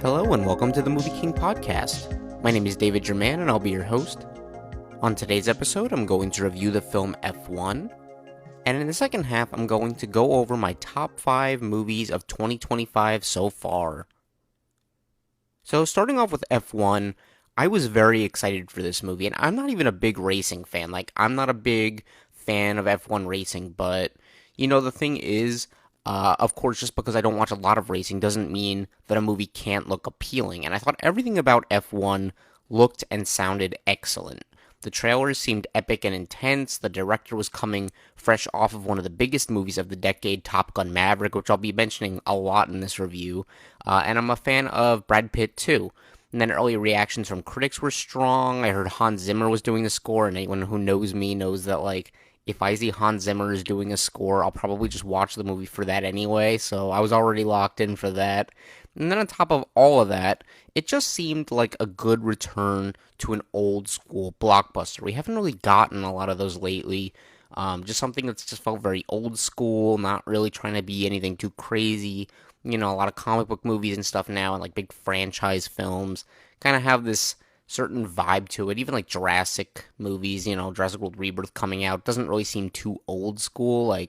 Hello and welcome to the MovieKing Podcast. My name is David Jurmann and I'll be your host. On today's episode, I'm going to review the film F1, and in the second half, I'm going to go over my top 5 movies of 2025 so far. So starting off with F1, I was very excited for this movie, and I'm not even a big racing fan. I'm not a big fan of F1 racing, but, the thing is, of course, just because I don't watch a lot of racing doesn't mean that a movie can't look appealing. And I thought everything about F1 looked and sounded excellent. The trailers seemed epic and intense. The director was coming fresh off of one of the biggest movies of the decade, Top Gun Maverick, which I'll be mentioning a lot in this review. And I'm a fan of Brad Pitt, too. And then early reactions from critics were strong. I heard Hans Zimmer was doing the score, and anyone who knows me knows that, if I see Hans Zimmer is doing a score, I'll probably just watch the movie for that anyway, so I was already locked in for that. And then on top of all of that, it just seemed like a good return to an old school blockbuster. We haven't really gotten a lot of those lately. Just something that's just felt very old school, not really trying to be anything too crazy. A lot of comic book movies and stuff now, and big franchise films kind of have this certain vibe to it. Even Jurassic movies, Jurassic World Rebirth coming out doesn't really seem too old school. I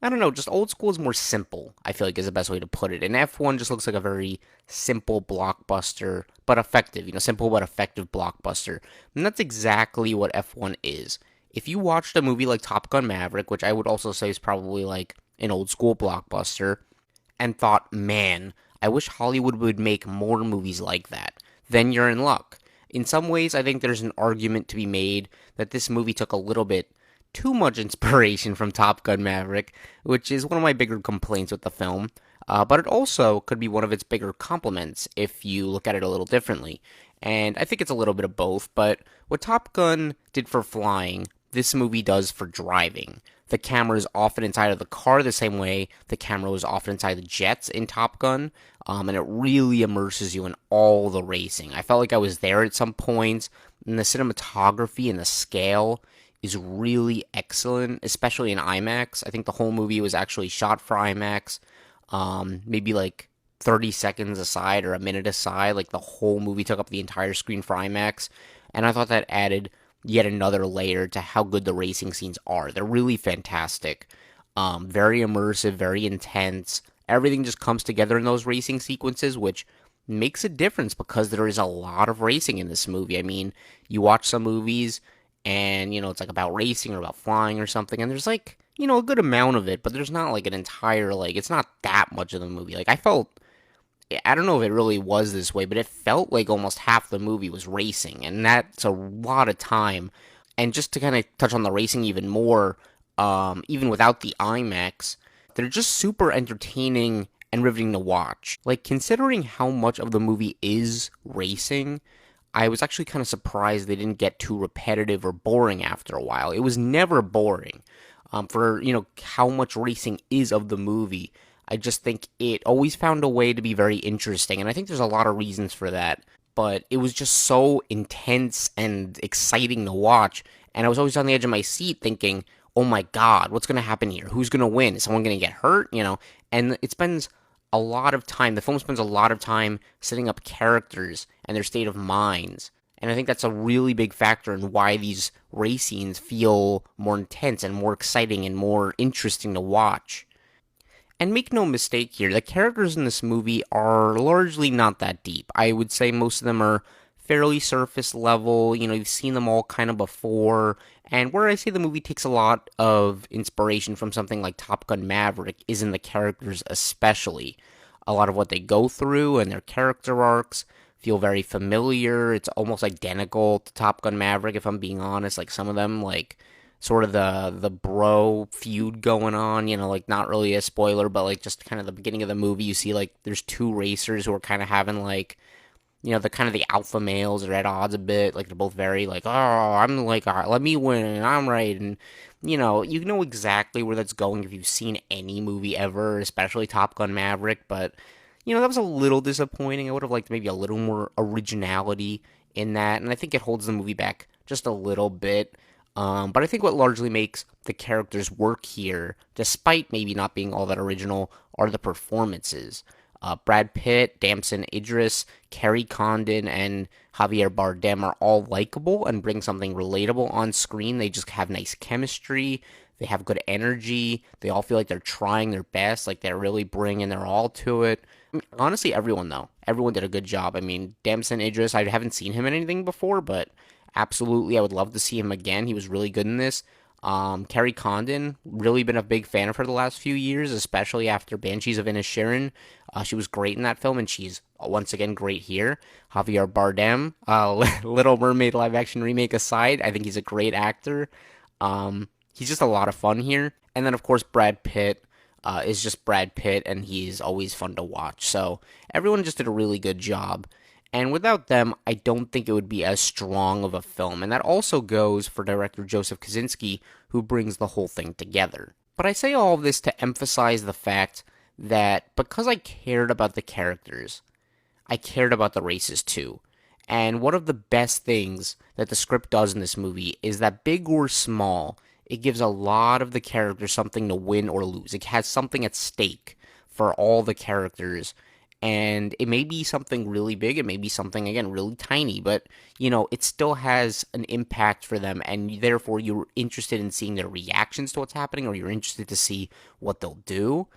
don't know, just old school is more simple, I feel like is the best way to put it. And F1 just looks like a very simple blockbuster, but effective, simple but effective blockbuster. And that's exactly what F1 is. If you watched a movie like Top Gun Maverick, which I would also say is probably an old school blockbuster, and thought, man, I wish Hollywood would make more movies like that, then you're in luck. In some ways, I think there's an argument to be made that this movie took a little bit too much inspiration from Top Gun Maverick, which is one of my bigger complaints with the film, but it also could be one of its bigger compliments if you look at it a little differently. And I think it's a little bit of both, but what Top Gun did for flying, this movie does for driving. The camera is often inside of the car the same way the camera was often inside the jets in Top Gun, and it really immerses you in all the racing. I felt like I was there at some points, and the cinematography and the scale is really excellent, especially in IMAX. I think the whole movie was actually shot for IMAX, maybe 30 seconds aside or a minute aside. The whole movie took up the entire screen for IMAX, and I thought that added yet another layer to how good the racing scenes are. They're really fantastic. Very immersive, very intense. Everything just comes together in those racing sequences, which makes a difference because there is a lot of racing in this movie. I mean, you watch some movies and, it's about racing or about flying or something, and there's a good amount of it, but there's not an entire, it's not that much of the movie. I don't know if it really was this way, but it felt like almost half the movie was racing, and that's a lot of time. And just to kind of touch on the racing even more, even without the IMAX, they're just super entertaining and riveting to watch. Considering how much of the movie is racing, I was actually kind of surprised they didn't get too repetitive or boring after a while. It was never boring. For how much racing is of the movie, I just think it always found a way to be very interesting, and I think there's a lot of reasons for that, but it was just so intense and exciting to watch, and I was always on the edge of my seat thinking, oh my god, what's going to happen here? Who's going to win? Is someone going to get hurt? And it spends a lot of time, the film spends a lot of time setting up characters and their state of minds, and I think that's a really big factor in why these race scenes feel more intense and more exciting and more interesting to watch. And make no mistake here, the characters in this movie are largely not that deep. I would say most of them are fairly surface level. You've seen them all kind of before. And where I say the movie takes a lot of inspiration from something like Top Gun Maverick is in the characters especially. A lot of what they go through and their character arcs feel very familiar. It's almost identical to Top Gun Maverick, if I'm being honest. Some of them, sort of the bro feud going on, not really a spoiler, but just kind of the beginning of the movie, you see there's two racers who are kind of having the kind of the alpha males are at odds a bit, they're both very oh, I'm let me win and I'm right, and you know exactly where that's going if you've seen any movie ever, especially Top Gun Maverick, but that was a little disappointing. I would have liked maybe a little more originality in that, and I think it holds the movie back just a little bit. But I think what largely makes the characters work here, despite maybe not being all that original, are the performances. Brad Pitt, Damson Idris, Kerry Condon, and Javier Bardem are all likable and bring something relatable on screen. They just have nice chemistry. They have good energy. They all feel like they're trying their best, like they're really bringing their all to it. I mean, honestly, everyone though, everyone did a good job. I mean, Damson Idris, I haven't seen him in anything before, but absolutely, I would love to see him again. He was really good in this. Kerry Condon, really been a big fan of her the last few years, especially after Banshees of Inisherin. She was great in that film, and she's once again great here. Javier Bardem, Little Mermaid live action remake aside, I think he's a great actor. He's just a lot of fun here. And then, of course, Brad Pitt is just Brad Pitt, and he's always fun to watch. So everyone just did a really good job. And without them, I don't think it would be as strong of a film. And that also goes for director Joseph Kosinski, who brings the whole thing together. But I say all of this to emphasize the fact that because I cared about the characters, I cared about the races too. And one of the best things that the script does in this movie is that big or small, it gives a lot of the characters something to win or lose. It has something at stake for all the characters. And it may be something really big, it may be something, again, really tiny, but, it still has an impact for them, and therefore you're interested in seeing their reactions to what's happening, or you're interested to see what they'll do.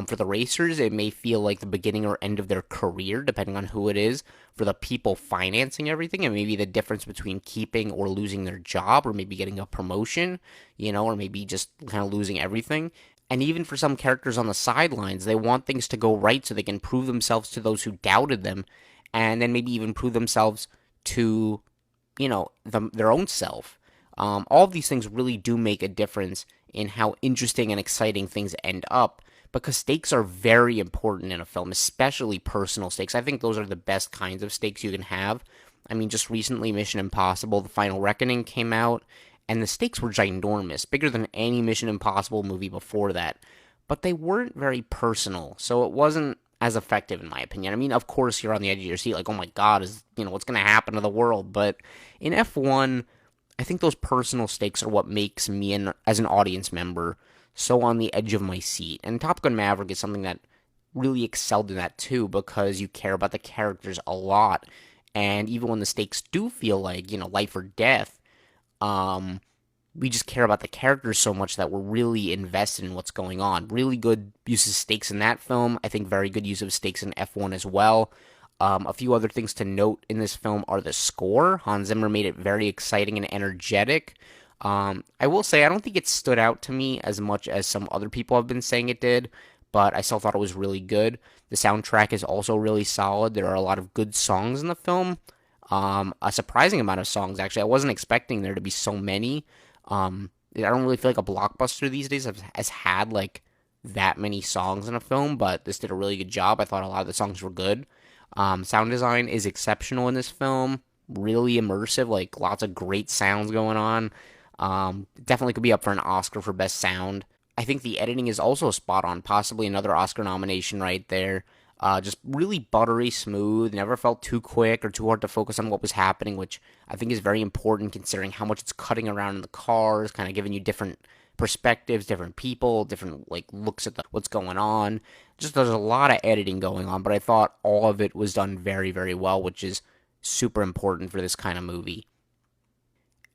For the racers, it may feel like the beginning or end of their career, depending on who it is. For the people financing everything, it may be the difference between keeping or losing their job, or maybe getting a promotion, or maybe just kind of losing everything. And even for some characters on the sidelines, they want things to go right so they can prove themselves to those who doubted them, and then maybe even prove themselves to, their own self. All of these things really do make a difference in how interesting and exciting things end up, because stakes are very important in a film, especially personal stakes. I think those are the best kinds of stakes you can have. I mean, just recently, Mission Impossible: The Final Reckoning came out, and the stakes were ginormous, bigger than any Mission Impossible movie before that. But they weren't very personal, so it wasn't as effective in my opinion. I mean, of course, you're on the edge of your seat, like, oh my god, what's going to happen to the world? But in F1, I think those personal stakes are what makes me, as an audience member, so on the edge of my seat. And Top Gun Maverick is something that really excelled in that too, because you care about the characters a lot. And even when the stakes do feel like, life or death, we just care about the characters so much that we're really invested in what's going on. Really good use of stakes in that film. I think very good use of stakes in F1 as well. A few other things to note in this film are the score. Hans Zimmer made it very exciting and energetic. I will say I don't think it stood out to me as much as some other people have been saying it did, but I still thought it was really good. The soundtrack is also really solid. There are a lot of good songs in the film. A surprising amount of songs, actually. I wasn't expecting there to be so many. I don't really feel like a blockbuster these days has had, like, that many songs in a film, but this did a really good job. I thought a lot of the songs were good. Sound design is exceptional in this film. Really immersive, like, lots of great sounds going on. Definitely could be up for an Oscar for Best Sound. I think the editing is also spot on, possibly another Oscar nomination right there. Just really buttery smooth, never felt too quick or too hard to focus on what was happening, which I think is very important considering how much it's cutting around in the cars, kind of giving you different perspectives, different people, different looks at what's going on. Just there's a lot of editing going on, but I thought all of it was done very, very well, which is super important for this kind of movie.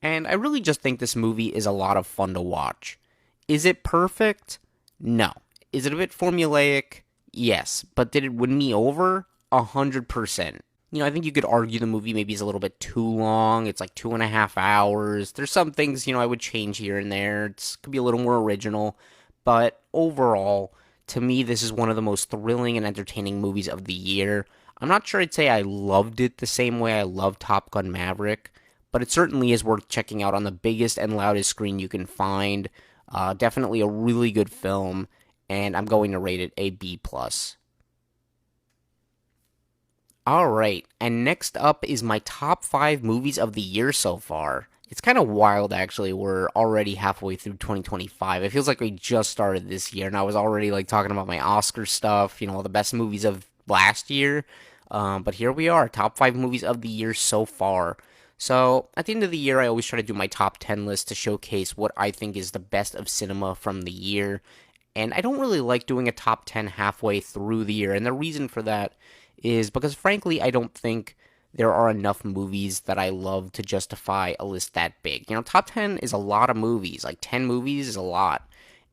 And I really just think this movie is a lot of fun to watch. Is it perfect? No. Is it a bit formulaic? Yes. But did it win me over? 100%. I think you could argue the movie maybe is a little bit too long. It's like 2.5 hours. There's some things, I would change here and there. It could be a little more original. But overall, to me, this is one of the most thrilling and entertaining movies of the year. I'm not sure I'd say I loved it the same way I loved Top Gun Maverick, but it certainly is worth checking out on the biggest and loudest screen you can find. Definitely a really good film, and I'm going to rate it a B+. Alright, and next up is my top 5 movies of the year so far. It's kind of wild, actually. We're already halfway through 2025. It feels like we just started this year, and I was already talking about my Oscar stuff, all the best movies of last year. But here we are, top 5 movies of the year so far. So at the end of the year, I always try to do my top 10 list to showcase what I think is the best of cinema from the year. And I don't really like doing a top 10 halfway through the year. And the reason for that is because, frankly, I don't think there are enough movies that I love to justify a list that big. Top 10 is a lot of movies. Like, 10 movies is a lot.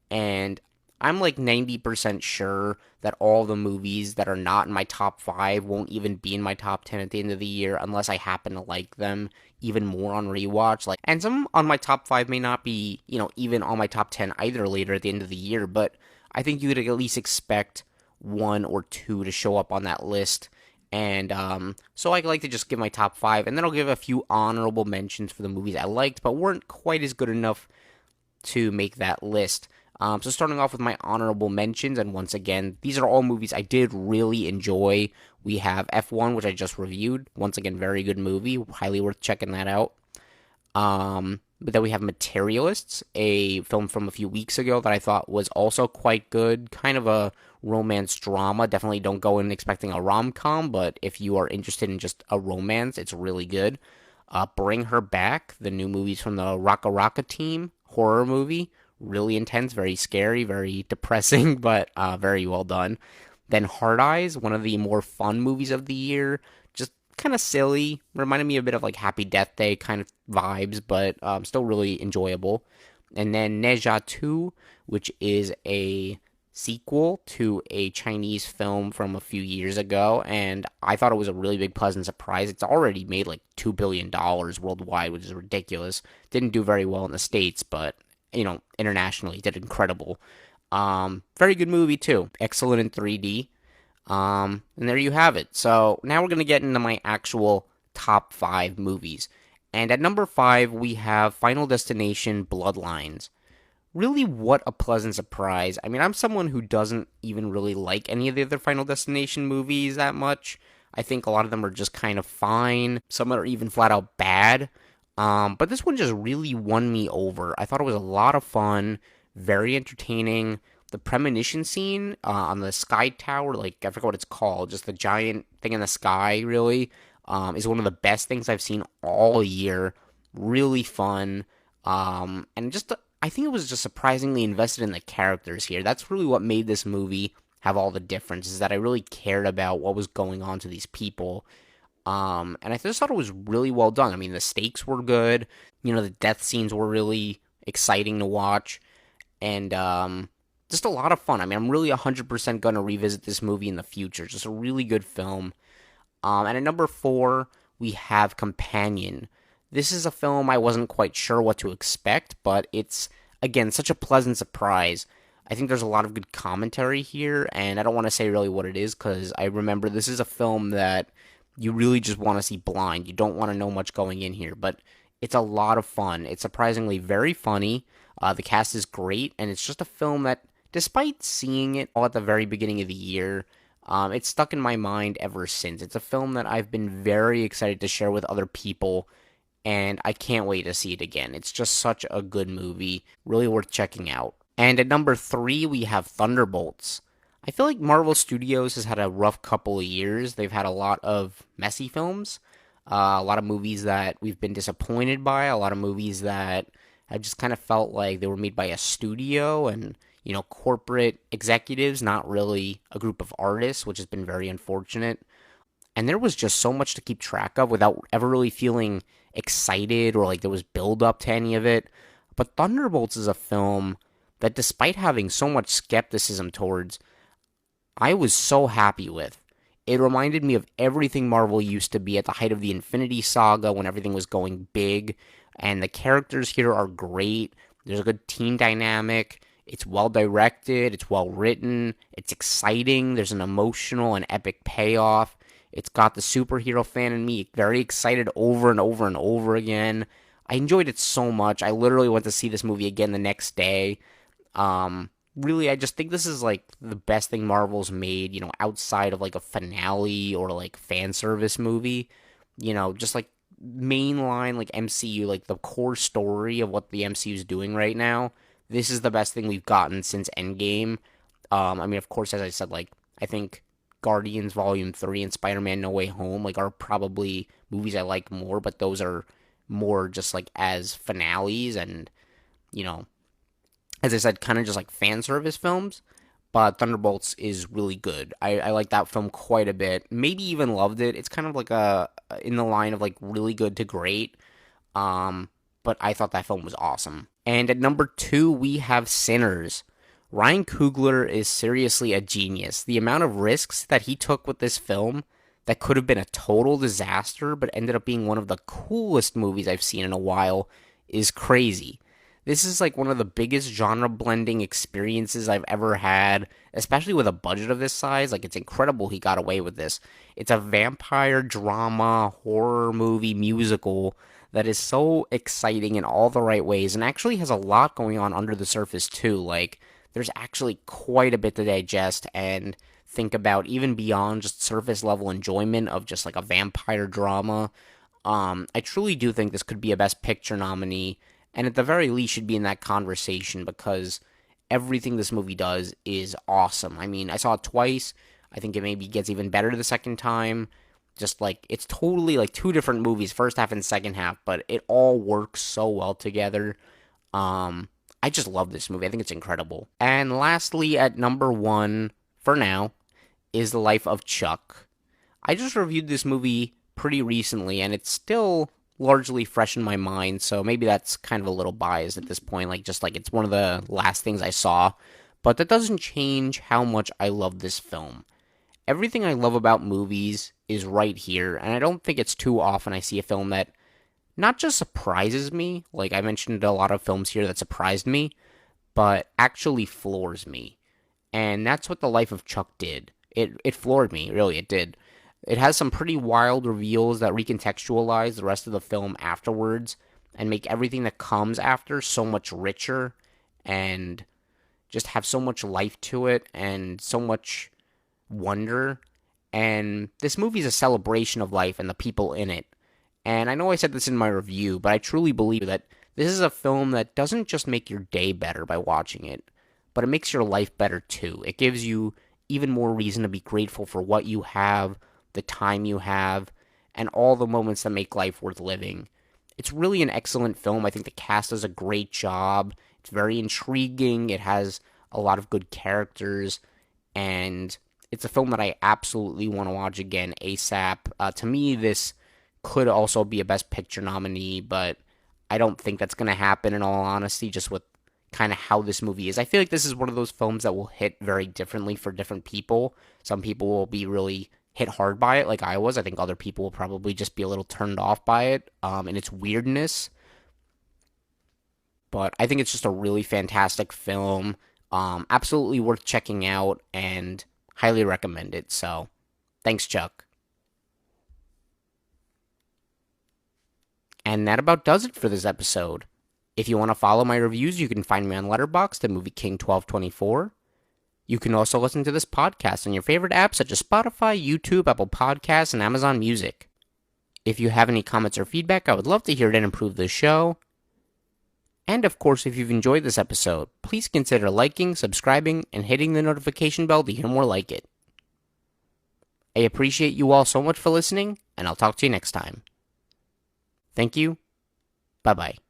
And I'm like 90% sure that all the movies that are not in my top 5 won't even be in my top 10 at the end of the year unless I happen to like them even more on rewatch. And some on my top 5 may not be, even on my top 10 either later at the end of the year, but I think you could at least expect one or two to show up on that list. And so I like to just give my top 5, and then I'll give a few honorable mentions for the movies I liked but weren't quite as good enough to make that list. So starting off with my honorable mentions, and once again, these are all movies I did really enjoy. We have F1, which I just reviewed. Once again, very good movie. Highly worth checking that out. But then we have Materialists, a film from a few weeks ago that I thought was also quite good. Kind of a romance drama. Definitely don't go in expecting a rom-com, but if you are interested in just a romance, it's really good. Bring Her Back, the new movies from the Raka Raka team, horror movie. Really intense, very scary, very depressing, but very well done. Then Hard Eyes, one of the more fun movies of the year. Just kind of silly. Reminded me a bit of like Happy Death Day kind of vibes, but still really enjoyable. And then Neja 2, which is a sequel to a Chinese film from a few years ago, and I thought it was a really big pleasant surprise. It's already made like $2 billion worldwide, which is ridiculous. Didn't do very well in the States, but internationally did incredible. Very good movie too. Excellent in 3D. And there you have it. So now we're going to get into my actual top 5 movies. And at number 5, we have Final Destination Bloodlines. Really, what a pleasant surprise. I mean, I'm someone who doesn't even really like any of the other Final Destination movies that much. I think a lot of them are just kind of fine. Some are even flat out bad. But this one just really won me over. I thought it was a lot of fun, very entertaining. The premonition scene on the sky tower, like I forgot what it's called, just the giant thing in the sky, really, is one of the best things I've seen all year. Really fun, and just I think it was just surprisingly invested in the characters here. That's really what made this movie have all the difference, is that I really cared about what was going on to these people. And I just thought it was really well done. I mean, the stakes were good. The death scenes were really exciting to watch. And just a lot of fun. I mean, I'm really 100% going to revisit this movie in the future. Just a really good film. And at number 4, we have Companion. This is a film I wasn't quite sure what to expect, but it's, again, such a pleasant surprise. I think there's a lot of good commentary here, and I don't want to say really what it is, because I remember this is a film that you really just want to see blind. You don't want to know much going in here, but it's a lot of fun. It's surprisingly very funny. The cast is great, and it's just a film that, despite seeing it all at the very beginning of the year, it's stuck in my mind ever since. It's a film that I've been very excited to share with other people, and I can't wait to see it again. It's just such a good movie, really worth checking out. And at number 3, we have Thunderbolts. I feel like Marvel Studios has had a rough couple of years. They've had a lot of messy films, a lot of movies that we've been disappointed by, a lot of movies that have just kind of felt like they were made by a studio and, corporate executives, not really a group of artists, which has been very unfortunate. And there was just so much to keep track of without ever really feeling excited or like there was build up to any of it. But Thunderbolts is a film that, despite having so much skepticism towards, I was so happy with. It reminded me of everything Marvel used to be at the height of the Infinity Saga when everything was going big, and the characters here are great. There's a good team dynamic. It's well directed, it's well written, it's exciting, there's an emotional and epic payoff. It's got the superhero fan in me very excited over and over and over again. I enjoyed it so much. I literally went to see this movie again the next day. Really, I just think this is like the best thing Marvel's made, outside of like a finale or like fan service movie. Just like mainline like MCU, like the core story of what the MCU is doing right now. This is the best thing we've gotten since Endgame. I mean, of course, as I said, like I think Guardians Volume 3 and Spider-Man No Way Home, like, are probably movies I like more, but those are more just, like, as finales and, you know, as I said, kind of just like fan service films. But Thunderbolts is really good. I like that film quite a bit. Maybe even loved it. It's kind of like in the line of like really good to great. Um, but I thought that film was awesome. And at number 2, we have Sinners. Ryan Coogler is seriously a genius. The amount of risks that he took with this film that could have been a total disaster, but ended up being one of the coolest movies I've seen in a while is crazy. This is like one of the biggest genre blending experiences I've ever had, especially with a budget of this size. Like, it's incredible he got away with this. It's a vampire drama, horror movie, musical that is so exciting in all the right ways and actually has a lot going on under the surface too. Like, there's actually quite a bit to digest and think about, even beyond just surface level enjoyment of just like a vampire drama. I truly do think this could be a Best Picture nominee, and at the very least should be in that conversation because everything this movie does is awesome. I mean, I saw it twice. I think it maybe gets even better the second time. Just like, it's totally like two different movies, first half and second half, but it all works so well together. I just love this movie. I think it's incredible. And lastly, at number 1, for now, is The Life of Chuck. I just reviewed this movie pretty recently, and it's still largely fresh in my mind, so maybe that's kind of a little biased at this point, like, just like it's one of the last things I saw, but that doesn't change how much I love this film. Everything I love about movies is right here, and I don't think it's too often I see a film that not just surprises me, like I mentioned a lot of films here that surprised me, but actually floors me. And that's what The Life of Chuck did. It floored me, really, it did. It has some pretty wild reveals that recontextualize the rest of the film afterwards and make everything that comes after so much richer and just have so much life to it and so much wonder. And this movie is a celebration of life and the people in it. And I know I said this in my review, but I truly believe that this is a film that doesn't just make your day better by watching it, but it makes your life better too. It gives you even more reason to be grateful for what you have, the time you have, and all the moments that make life worth living. It's really an excellent film. I think the cast does a great job. It's very intriguing. It has a lot of good characters, and it's a film that I absolutely want to watch again ASAP. To me, this could also be a Best Picture nominee, but I don't think that's going to happen in all honesty, just with kind of how this movie is. I feel like this is one of those films that will hit very differently for different people. Some people will be really hit hard by it like I was. I think other people will probably just be a little turned off by it and its weirdness. But I think it's just a really fantastic film. Absolutely worth checking out and highly recommend it. So, thanks, Chuck. And that about does it for this episode. If you want to follow my reviews, you can find me on Letterboxd at MovieKing1224. You can also listen to this podcast on your favorite apps such as Spotify, YouTube, Apple Podcasts, and Amazon Music. If you have any comments or feedback, I would love to hear it and improve the show. And of course, if you've enjoyed this episode, please consider liking, subscribing, and hitting the notification bell to hear more like it. I appreciate you all so much for listening, and I'll talk to you next time. Thank you. Bye-bye.